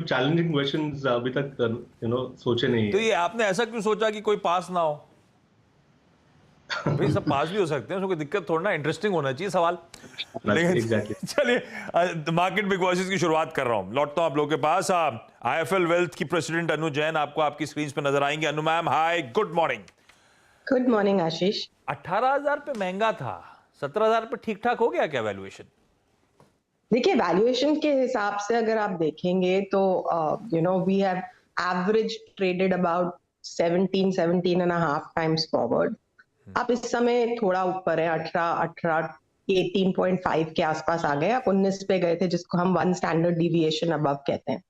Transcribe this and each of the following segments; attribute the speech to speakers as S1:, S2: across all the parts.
S1: Challenging questions अभी तक सोचे नहीं
S2: तो
S1: है।
S2: ये आपने ऐसा क्यों सोचा कि कोई पास ना हो? भाई सब पास भी हो सकते हैं, उसमें कोई दिक्कत थोड़ा ना, इंटरेस्टिंग होना चाहिए सवाल। लेकिन
S1: एग्जैक्टली।
S2: चलिए मार्केट बिग बॉसेस की शुरुआत कर रहा हूं, लौटता हूं आप लोगों के पास। आईएफएल वेल्थ की प्रेसिडेंट अनु जैन आपको आपकी स्क्रीन पे नजर आएंगे। अनु मैम, हाय, गुड मॉर्निंग।
S3: गुड मॉर्निंग आशीष।
S2: 18,000 पे महंगा था, 17,000 पे ठीक ठाक हो गया क्या वैल्यूएशन?
S3: देखिए, वैल्यूएशन के हिसाब से अगर आप देखेंगे तो we have average traded about 17 and half times forward. आप इस समय थोड़ा ऊपर है, 18 के आसपास आ गए। आप 19 पे गए थे, जिसको हम वन स्टैंडर्ड डिविएशन अबव कहते हैं।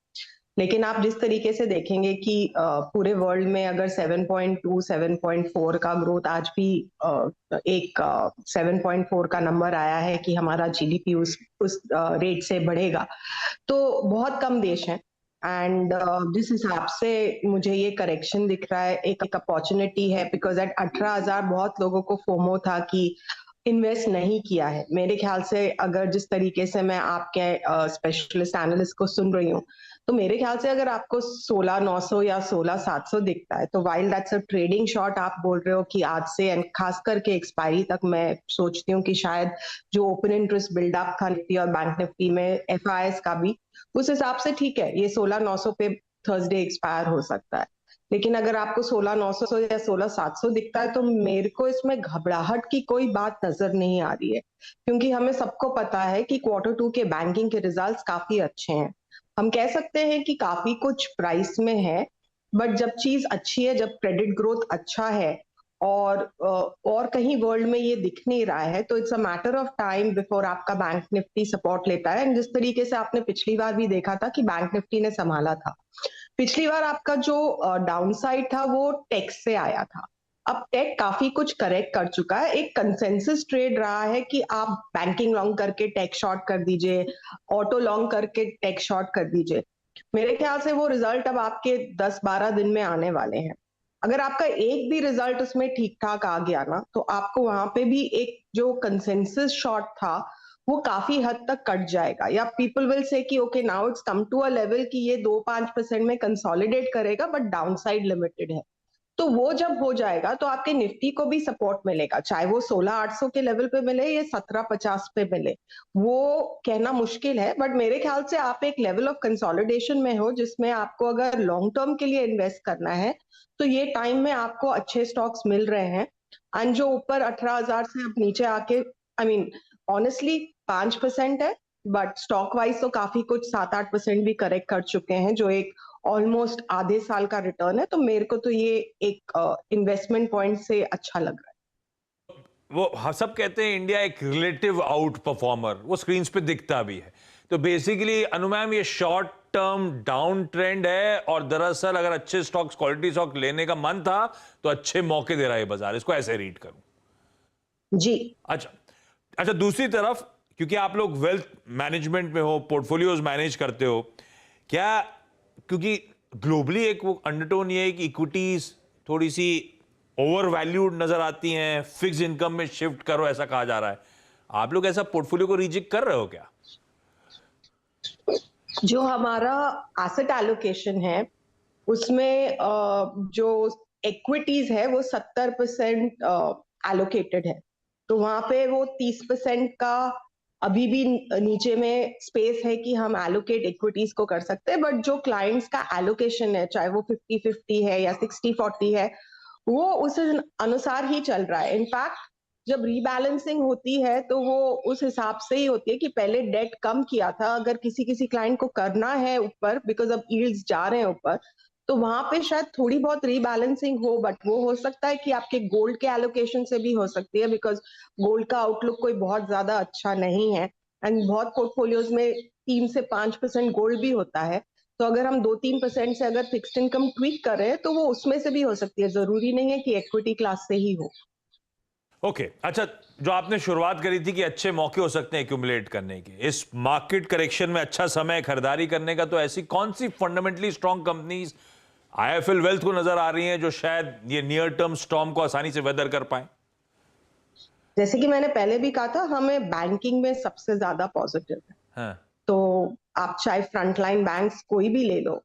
S3: लेकिन आप जिस तरीके से देखेंगे कि पूरे वर्ल्ड में अगर 7.2 7.4 का ग्रोथ आज भी एक 7.4 का नंबर आया है कि हमारा जीडीपी उस रेट से बढ़ेगा, तो बहुत कम देश हैं। एंड जिस हिसाब से मुझे ये करेक्शन दिख रहा है, एक अपॉर्चुनिटी है, बिकॉज एट 18,000 बहुत लोगों को फोमो था कि इन्वेस्ट नहीं किया है। मेरे ख्याल से अगर जिस तरीके से मैं आपके स्पेशलिस्ट एनालिस्ट को सुन रही हूँ, तो मेरे ख्याल से अगर आपको 16,900 या 16,700 दिखता है, तो while that's a trading shot, आप बोल रहे हो कि आज से एंड खास करके एक्सपायरी तक, मैं सोचती हूँ कि शायद जो ओपन इंटरेस्ट बिल्डअप था निफ्टी और बैंक निफ्टी में, एफआईएस का भी, उस हिसाब से ठीक है, ये 16,900 पे थर्सडे एक्सपायर हो सकता है। लेकिन अगर आपको 16,900 या 16,700 दिखता है, तो मेरे को इसमें घबराहट की कोई बात नजर नहीं आ रही है, क्योंकि हमें सबको पता है कि Q2 के बैंकिंग के रिजल्ट्स काफी अच्छे हैं। हम कह सकते हैं कि काफी कुछ प्राइस में है, बट जब चीज अच्छी है, जब क्रेडिट ग्रोथ अच्छा है, और कहीं वर्ल्ड में ये दिख नहीं रहा है, तो it's a matter of time before आपका बैंक निफ्टी सपोर्ट लेता है। जिस तरीके से आपने पिछली बार भी देखा था कि बैंक निफ्टी ने संभाला था, पिछली बार आपका जो डाउनसाइड था वो टेक से आया था। अब टेक काफी कुछ करेक्ट कर चुका है, एक कंसेंसस ट्रेड रहा है कि आप बैंकिंग लॉन्ग करके टेक शॉर्ट कर दीजिए, ऑटो लॉन्ग करके टेक शॉर्ट कर दीजिए। मेरे ख्याल से वो रिजल्ट अब आपके 10-12 दिन में आने वाले हैं। अगर आपका एक भी रिजल्ट उसमें ठीक ठाक आ गया ना, तो आपको वहां पे भी एक जो कंसेंसस शॉर्ट था वो काफी हद तक कट जाएगा, या पीपल विल से कि okay now it's come to a level कि ये 2-5% में कंसोलिडेट करेगा, बट डाउनसाइड लिमिटेड है। तो वो जब हो जाएगा तो आपके निफ्टी को भी सपोर्ट मिलेगा, चाहे वो 16,800 के लेवल पे मिले या 1750 पे मिले, वो कहना मुश्किल है। बट मेरे ख्याल से आप एक लेवल ऑफ कंसोलिडेशन में हो, जिसमें आपको अगर लॉन्ग टर्म के लिए इन्वेस्ट करना है, तो ये टाइम में आपको अच्छे स्टॉक्स मिल रहे हैं। एंड जो ऊपर 18,000 से अब नीचे आके, आई मीन ऑनेस्टली 5% है, बट स्टॉक वाइज तो काफी कुछ 7-8% भी करेक्ट कर चुके हैं, जो एक ऑलमोस्ट आधे साल का रिटर्न है। तो मेरे को तो ये एक इन्वेस्टमेंट पॉइंट से अच्छा लग रहा है।
S2: वो सब कहते हैं इंडिया एक रिलेटिव आउट परफॉर्मर, वो स्क्रीन पे दिखता भी है। तो बेसिकली अनु मैम, ये शॉर्ट टर्म डाउन ट्रेंड है, और दरअसल अगर अच्छे स्टॉक्स, क्वालिटी स्टॉक लेने का मन था, तो अच्छे मौके दे रहा है बाजार, इसको ऐसे रीड करूं?
S3: जी।
S2: अच्छा अच्छा, दूसरी तरफ, क्योंकि आप लोग वेल्थ मैनेजमेंट में हो, पोर्टफोलियोज मैनेज करते हो, क्या, क्योंकि ग्लोबली एक वो अंडरटोन ये है कि इक्विटीज थोड़ी सी ओवर वैल्यूड नजर आती हैं, फिक्स इनकम में शिफ्ट करो ऐसा कहा जा रहा है, आप लोग ऐसा पोर्टफोलियो को रिजेक्ट कर रहे हो क्या?
S3: जो हमारा एसेट एलोकेशन है, उसमें जो इक्विटीज है वो 70% एलोकेटेड है। तो वहां पे वो 30% का अभी भी नीचे में स्पेस है कि हम एलोकेट इक्विटीज को कर सकते हैं। बट जो क्लाइंट्स का एलोकेशन है, चाहे वो 50-50 है या 60-40 है, वो उस अनुसार ही चल रहा है। इनफैक्ट जब रीबैलेंसिंग होती है, तो वो उस हिसाब से ही होती है कि पहले डेट कम किया था, अगर किसी किसी क्लाइंट को करना है ऊपर, बिकॉज अब यील्ड्स जा रहे हैं ऊपर, तो वहां पे शायद थोड़ी बहुत रीबैलेंसिंग हो। बट वो हो सकता है कि आपके गोल्ड के एलोकेशन से भी हो सकती है, बिकॉज गोल्ड का आउटलुक कोई बहुत ज्यादा अच्छा नहीं है। एंड बहुत पोर्टफोलियोज में 3 से 5% गोल्ड भी होता है। तो अगर हम 2-3% से अगर फिक्स्ड इनकम ट्वीक कर रहे हैं, तो वो उसमें से भी हो सकती है, जरूरी नहीं है कि इक्विटी क्लास से ही हो।
S2: ओके, अच्छा, जो आपने शुरुआत करी थी कि अच्छे मौके हो सकते हैं एक्यूमुलेट करने के, इस मार्केट करेक्शन में अच्छा समय खरीदारी करने का, तो ऐसी कौन सी fundamentally strong companies IIFL Wealth को नजर आ रही हैं जो शायद ये नियर टर्म स्टॉर्म को आसानी से वेदर कर पाए?
S3: जैसे कि मैंने पहले भी कहा था, हमें बैंकिंग में सबसे ज्यादा पॉजिटिव है।
S2: हाँ।
S3: तो आप चाहे फ्रंटलाइन बैंक्स कोई भी ले लो,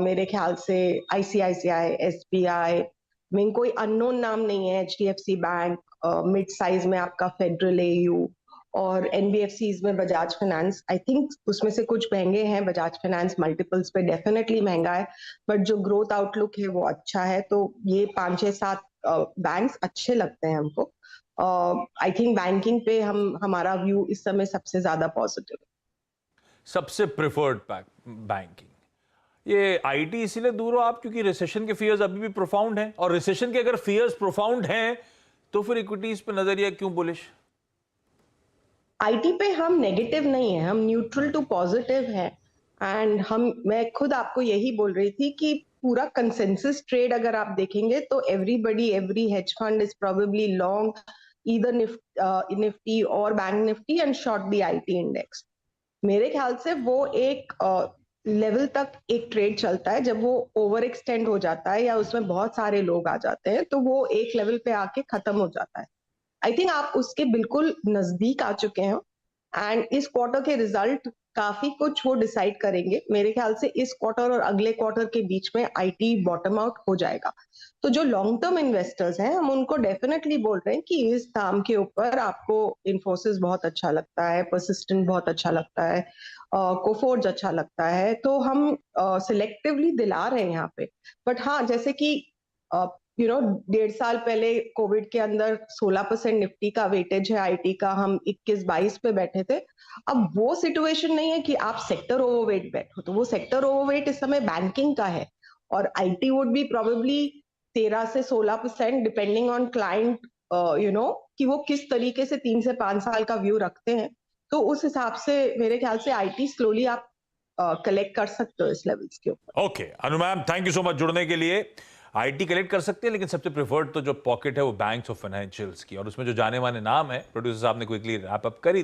S3: मेरे ख्याल से आईसीआईसीआई, एसबीआई, में कोई अननोन नाम नहीं है, एचडीएफसी बैंक, मिड साइज में आपका फेडरल एयू, और एनबीएफसीज में बजाज फाइनेंस। आई थिंक उसमें से कुछ महंगे हैं, बजाज फाइनेंस मल्टीपल्स पे डेफिनेटली महंगा है, बट जो ग्रोथ आउटलुक है वो अच्छा है। तो ये 5-6-7 बैंक्स अच्छे लगते हैं हमको। आई थिंक बैंकिंग पे हमारा व्यू इस समय सबसे ज्यादा पॉजिटिव है।
S2: सबसे प्रेफर्ड बैंकिंग, ये आईटी इसीलिए दूर हो आप क्योंकि रिसेशन के फियर्स अभी भी प्रोफाउंड हैं, और रिसेशन के अगर फियर्स प्रोफाउंड हैं तो फिर इक्विटीज पे नजरिया क्यों बुलिश?
S3: आईटी पे हम नेगेटिव नहीं है, हम न्यूट्रल टू पॉजिटिव है। एंड मैं खुद आपको यही बोल रही थी कि पूरा कंसेंसस ट्रेड अगर आप देखेंगे तो every hedge fund is probably long either Nifty और bank Nifty and short the IT index. मेरे ख्याल से वो एक लेवल तक एक ट्रेड चलता है, जब वो ओवर एक्सटेंड हो जाता है या उसमें बहुत सारे लोग आ जाते हैं तो वो एक लेवल पे आके खत्म हो जाता है। आई थिंक आप उसके बिल्कुल नजदीक आ चुके हैं, एंड इस क्वार्टर के रिजल्ट काफी कुछ वो डिसाइड करेंगे। मेरे ख्याल से इस क्वार्टर और अगले क्वार्टर के बीच में आईटी बॉटम आउट हो जाएगा। तो जो लॉन्ग टर्म इन्वेस्टर्स हैं, हम उनको डेफिनेटली बोल रहे हैं कि इस दाम के ऊपर आपको इन्फोसिस बहुत अच्छा लगता है, परसिस्टेंट बहुत अच्छा लगता है, कोफोर्ज अच्छा लगता है, तो हम सिलेक्टिवली दिला रहे हैं यहाँ पे। बट हाँ, जैसे कि 1.5 साल पहले कोविड के अंदर 16% निफ्टी का वेटेज है आईटी का, हम 21-22 पे बैठे थे। अब वो सिचुएशन नहीं है कि आप सेक्टर ओवरवेट बैठो, तो वो सेक्टर ओवरवेट इस समय बैंकिंग का है, और आईटी वुड बी प्रोबेबली 13 से 16% डिपेंडिंग ऑन क्लाइंट, कि वो किस तरीके से 3 से 5 साल का व्यू रखते हैं। तो उस हिसाब से मेरे ख्याल से आईटी स्लोली आप कलेक्ट कर सकते हो इस लेवल्स के ऊपर।
S2: Okay Anu ma'am, thank you so much जुड़ने के लिए। आईटी कलेक्ट कर सकते हैं, लेकिन सबसे प्रेफर्ड तो जो पॉकेट है वो बैंक्स और फाइनेंशियल्स की, और उसमें जो जाने माने नाम है प्रोड्यूसर साहब ने क्विकली रैप अप कर ही दिया।